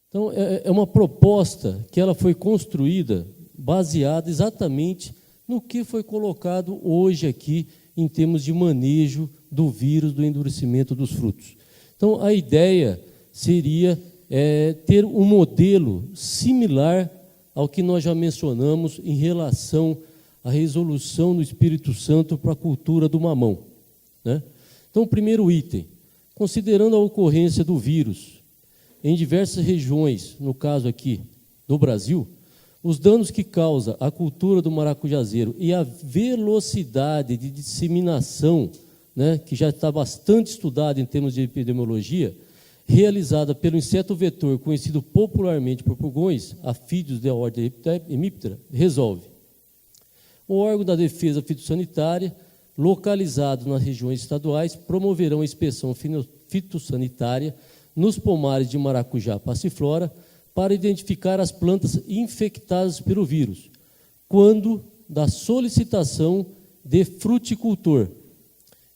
Então, é uma proposta que ela foi construída baseada exatamente no que foi colocado hoje aqui em termos de manejo do vírus do endurecimento dos frutos. Então, a ideia seria ter um modelo similar ao que nós já mencionamos em relação à resolução do Espírito Santo para a cultura do mamão, né? Então, o primeiro item, considerando a ocorrência do vírus em diversas regiões, no caso aqui do Brasil, os danos que causa a cultura do maracujazeiro e a velocidade de disseminação, né, que já está bastante estudada em termos de epidemiologia, realizada pelo inseto vetor, conhecido popularmente por pulgões, afídeos da ordem Hemiptera, resolve. O órgão da defesa fitossanitária, localizado nas regiões estaduais, promoverão a inspeção fitossanitária nos pomares de maracujá passiflora para identificar as plantas infectadas pelo vírus, quando da solicitação de fruticultor,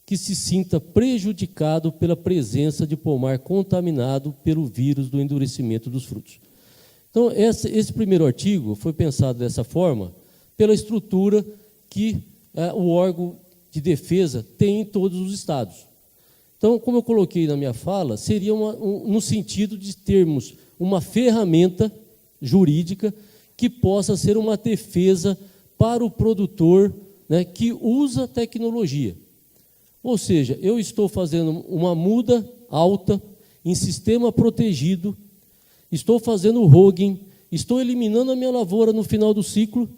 que se sinta prejudicado pela presença de pomar contaminado pelo vírus do endurecimento dos frutos. Então, esse primeiro artigo foi pensado dessa forma, pela estrutura que o órgão de defesa tem em todos os estados. Então, como eu coloquei na minha fala, seria no sentido de termos uma ferramenta jurídica que possa ser uma defesa para o produtor, né, que usa tecnologia. Ou seja, eu estou fazendo uma muda alta em sistema protegido, estou fazendo hogging, estou eliminando a minha lavoura no final do ciclo,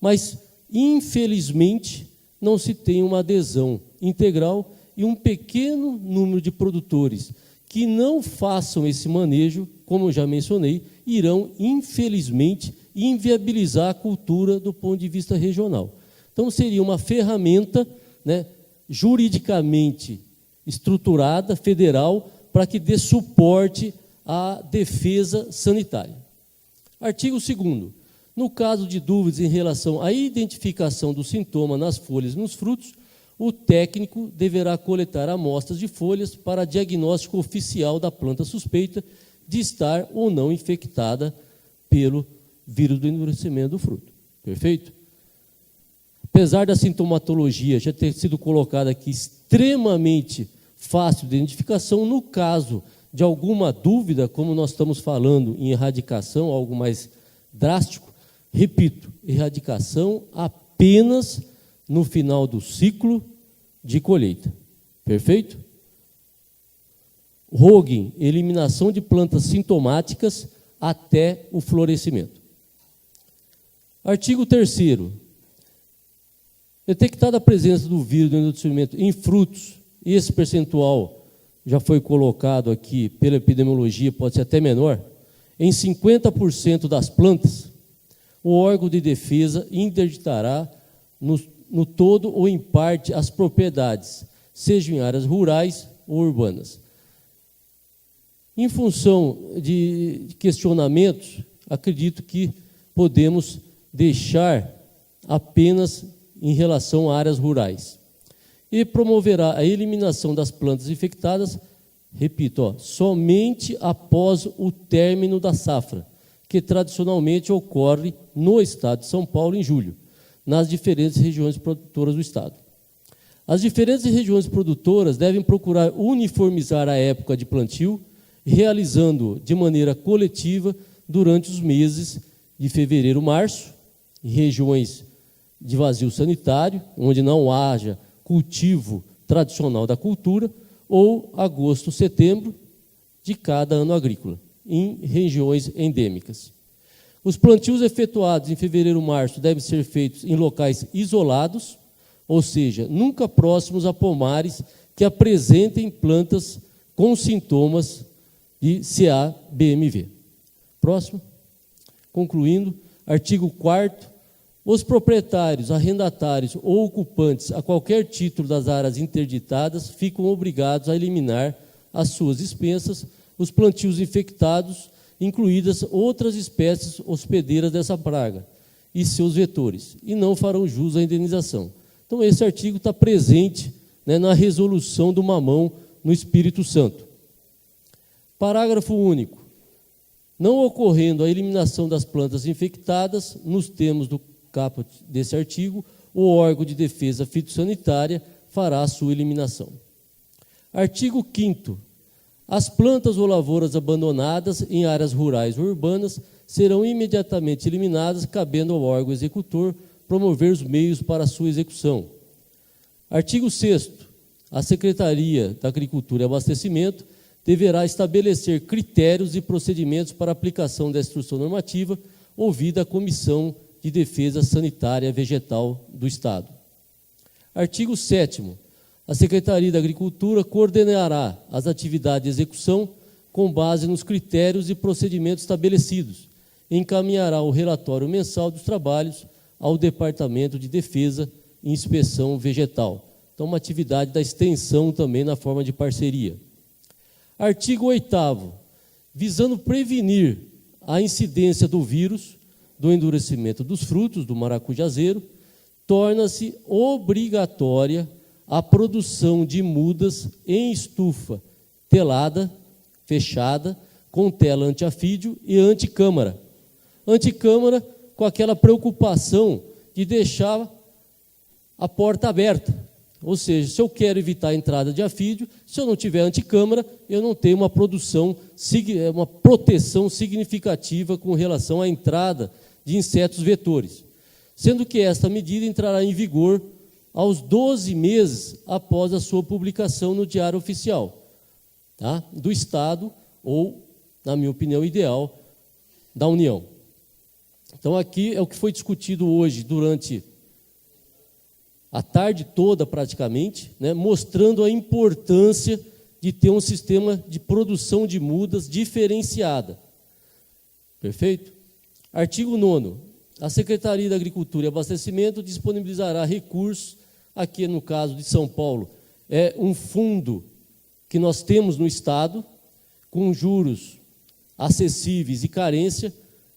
mas, infelizmente, não se tem uma adesão integral e um pequeno número de produtores que não façam esse manejo, como eu já mencionei, irão, infelizmente, inviabilizar a cultura do ponto de vista regional. Então, seria uma ferramenta, né, juridicamente estruturada, federal, para que dê suporte à defesa sanitária. Artigo 2º. No caso de dúvidas em relação à identificação do sintoma nas folhas e nos frutos, o técnico deverá coletar amostras de folhas para diagnóstico oficial da planta suspeita de estar ou não infectada pelo vírus do endurecimento do fruto. Perfeito? Apesar da sintomatologia já ter sido colocada aqui extremamente fácil de identificação, no caso de alguma dúvida, como nós estamos falando em erradicação, algo mais drástico, repito, erradicação apenas no final do ciclo de colheita. Perfeito? Hogging, eliminação de plantas sintomáticas até o florescimento. Artigo 3º. Detectada a presença do vírus do endurecimento em frutos, e esse percentual já foi colocado aqui pela epidemiologia, pode ser até menor, em 50% das plantas, o órgão de defesa interditará no todo ou em parte as propriedades, sejam em áreas rurais ou urbanas. Em função de questionamentos, acredito que podemos deixar apenas em relação a áreas rurais. E promoverá a eliminação das plantas infectadas, repito, somente após o término da safra, que tradicionalmente ocorre no estado de São Paulo em julho, nas diferentes regiões produtoras do estado. As diferentes regiões produtoras devem procurar uniformizar a época de plantio, realizando de maneira coletiva durante os meses de fevereiro, março, em regiões de vazio sanitário, onde não haja cultivo tradicional da cultura, ou agosto, setembro de cada ano agrícola, em regiões endêmicas. Os plantios efetuados em fevereiro, março devem ser feitos em locais isolados, ou seja, nunca próximos a pomares que apresentem plantas com sintomas de CA-BMV. Próximo. Concluindo, artigo 4º. Os proprietários, arrendatários ou ocupantes a qualquer título das áreas interditadas ficam obrigados a eliminar às suas expensas os plantios infectados, incluídas outras espécies hospedeiras dessa praga e seus vetores, e não farão jus à indenização. Então, esse artigo está presente, né, na resolução do mamão no Espírito Santo. Parágrafo único. não ocorrendo a eliminação das plantas infectadas, nos termos do caput desse artigo, o órgão de defesa fitossanitária fará a sua eliminação. Artigo 5º. As plantas ou lavouras abandonadas em áreas rurais ou urbanas serão imediatamente eliminadas, cabendo ao órgão executor promover os meios para a sua execução. Artigo 6º. A Secretaria da Agricultura e Abastecimento deverá estabelecer critérios e procedimentos para a aplicação da instrução normativa, ouvida a Comissão de Defesa Sanitária Vegetal do Estado. Artigo 7º. A Secretaria da Agricultura coordenará as atividades de execução com base nos critérios e procedimentos estabelecidos. Encaminhará o relatório mensal dos trabalhos ao Departamento de Defesa e Inspeção Vegetal. Então, uma atividade da extensão também na forma de parceria. Artigo 8º. Visando prevenir a incidência do vírus, do endurecimento dos frutos do maracujazeiro, torna-se obrigatória a produção de mudas em estufa telada, fechada, com tela antiafídio e anticâmara. Anticâmara com aquela preocupação de deixar a porta aberta. Ou seja, se eu quero evitar a entrada de afídio, se eu não tiver anticâmara, eu não tenho uma proteção significativa com relação à entrada de insetos vetores. Sendo que esta medida entrará em vigor aos 12 meses após a sua publicação no Diário Oficial, tá? Do Estado ou, na minha opinião, ideal, da União. Então, aqui é o que foi discutido hoje durante a tarde toda, praticamente, né, mostrando a importância de ter um sistema de produção de mudas diferenciada. Perfeito? Artigo 9º. A Secretaria da Agricultura e Abastecimento disponibilizará recursos, aqui no caso de São Paulo, é um fundo que nós temos no Estado, com juros acessíveis e carência,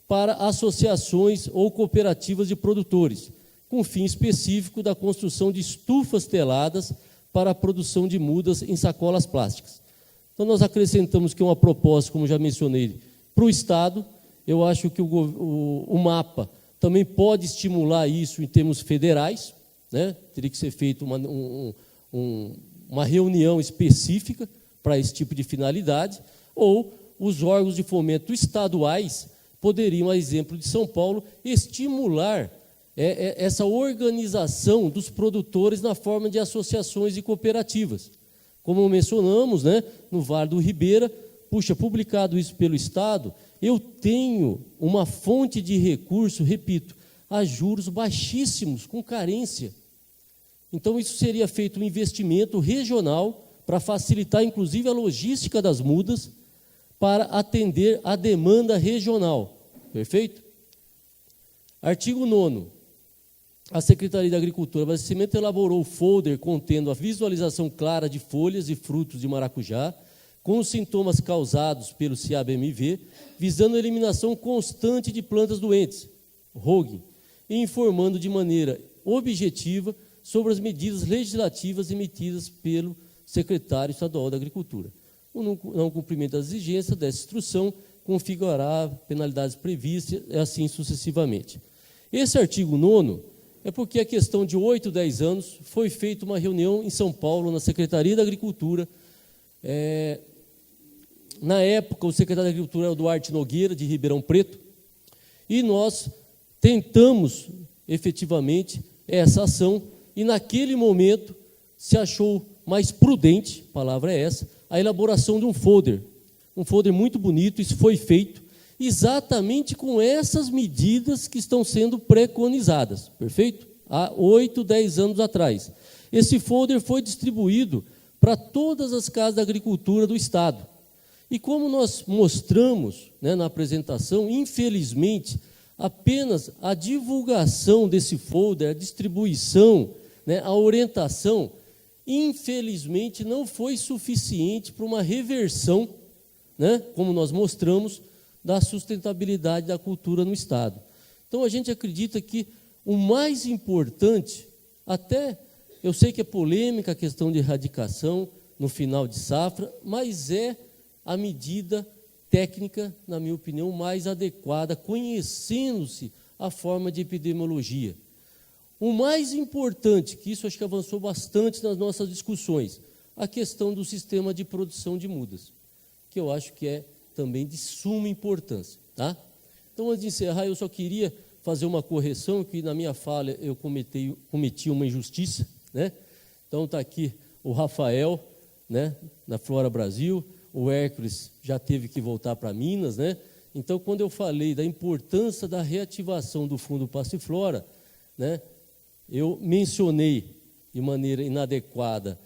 para associações ou cooperativas de produtores, com fim específico da construção de estufas teladas para a produção de mudas em sacolas plásticas. Então, nós acrescentamos que uma proposta, como já mencionei, para o Estado. Eu acho que o MAPA também pode estimular isso em termos federais, né? Teria que ser feita uma reunião específica para esse tipo de finalidade, ou os órgãos de fomento estaduais poderiam, a exemplo de São Paulo, estimular essa organização dos produtores na forma de associações e cooperativas. Como mencionamos, né, no Vale do Ribeira, publicado isso pelo Estado, eu tenho uma fonte de recurso, repito, a juros baixíssimos, com carência. Então, isso seria feito um investimento regional para facilitar, inclusive, a logística das mudas para atender a demanda regional. Perfeito? Artigo 9º. A Secretaria da Agricultura e Abastecimento elaborou o folder contendo a visualização clara de folhas e frutos de maracujá, com os sintomas causados pelo CIAB-MV, visando a eliminação constante de plantas doentes, ROG, e informando de maneira objetiva sobre as medidas legislativas emitidas pelo secretário estadual da Agricultura. O não cumprimento das exigências dessa instrução configurará penalidades previstas e assim sucessivamente. Esse artigo 9º é porque a questão de 8, 10 anos foi feita uma reunião em São Paulo, na Secretaria da Agricultura. Na época, o secretário da Agricultura era o Duarte Nogueira, de Ribeirão Preto, e nós tentamos, efetivamente, essa ação, e naquele momento se achou mais prudente, a palavra é essa, a elaboração de um folder muito bonito. Isso foi feito exatamente com essas medidas que estão sendo preconizadas, perfeito? Há 8, 10 anos atrás. Esse folder foi distribuído para todas as casas da agricultura do Estado. E como nós mostramos, né, na apresentação, infelizmente, apenas a divulgação desse folder, a distribuição, né, a orientação, infelizmente não foi suficiente para uma reversão, né, como nós mostramos, da sustentabilidade da cultura no Estado. Então, a gente acredita que o mais importante, até eu sei que é polêmica a questão de erradicação no final de safra, mas é a medida técnica, na minha opinião, mais adequada, conhecendo-se a forma de epidemiologia. O mais importante, que isso acho que avançou bastante nas nossas discussões, a questão do sistema de produção de mudas, que eu acho que é também de suma importância. Tá? Então, antes de encerrar, eu só queria fazer uma correção, que na minha fala eu cometi uma injustiça, né? Então está aqui o Rafael, né, na Flora Brasil, o Hércules já teve que voltar para Minas, né? Então, quando eu falei da importância da reativação do Fundo Passiflora, né, eu mencionei de maneira inadequada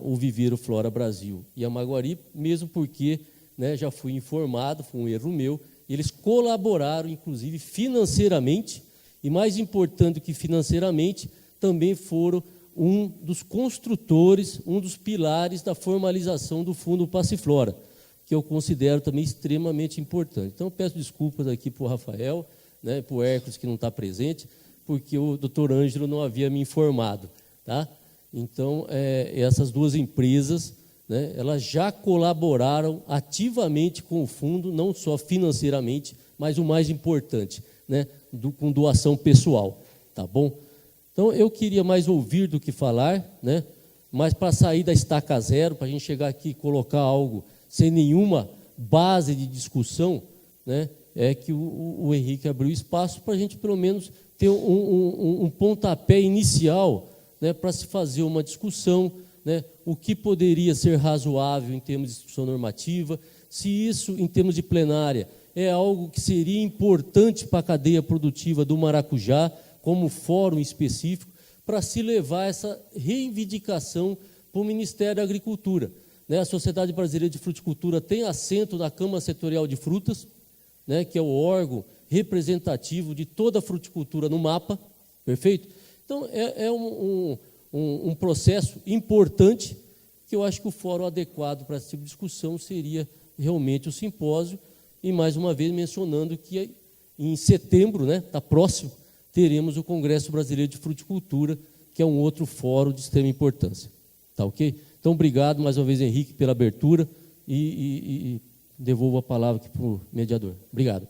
o Viveiro Flora Brasil e a Maguari, mesmo porque, né, já fui informado, foi um erro meu, eles colaboraram, inclusive, financeiramente, e mais importante que financeiramente, também foram um dos construtores, um dos pilares da formalização do Fundo Passiflora, que eu considero também extremamente importante. Então, eu peço desculpas aqui para o Rafael, né, para o Hércules, que não está presente, porque o doutor Ângelo não havia me informado. Tá? Então, essas duas empresas, né, elas já colaboraram ativamente com o fundo, não só financeiramente, mas o mais importante, né, com doação pessoal. Tá bom? Então, eu queria mais ouvir do que falar, né, mas para sair da estaca zero, para a gente chegar aqui e colocar algo sem nenhuma base de discussão, né, é que o Henrique abriu espaço para a gente, pelo menos, ter um pontapé inicial, né, para se fazer uma discussão, né, o que poderia ser razoável em termos de discussão normativa, se isso, em termos de plenária, é algo que seria importante para a cadeia produtiva do maracujá, como fórum específico, para se levar essa reivindicação para o Ministério da Agricultura. Né, a Sociedade Brasileira de Fruticultura tem assento na Câmara Setorial de Frutas, né, que é o órgão representativo de toda a fruticultura no mapa, perfeito? Então, é um processo importante, que eu acho que o fórum adequado para essa tipo de discussão seria realmente o simpósio, e mais uma vez mencionando que em setembro, né, está próximo, teremos o Congresso Brasileiro de Fruticultura, que é um outro fórum de extrema importância. Tá ok? Então, obrigado mais uma vez, Henrique, pela abertura, e devolvo a palavra aqui para o mediador. Obrigado.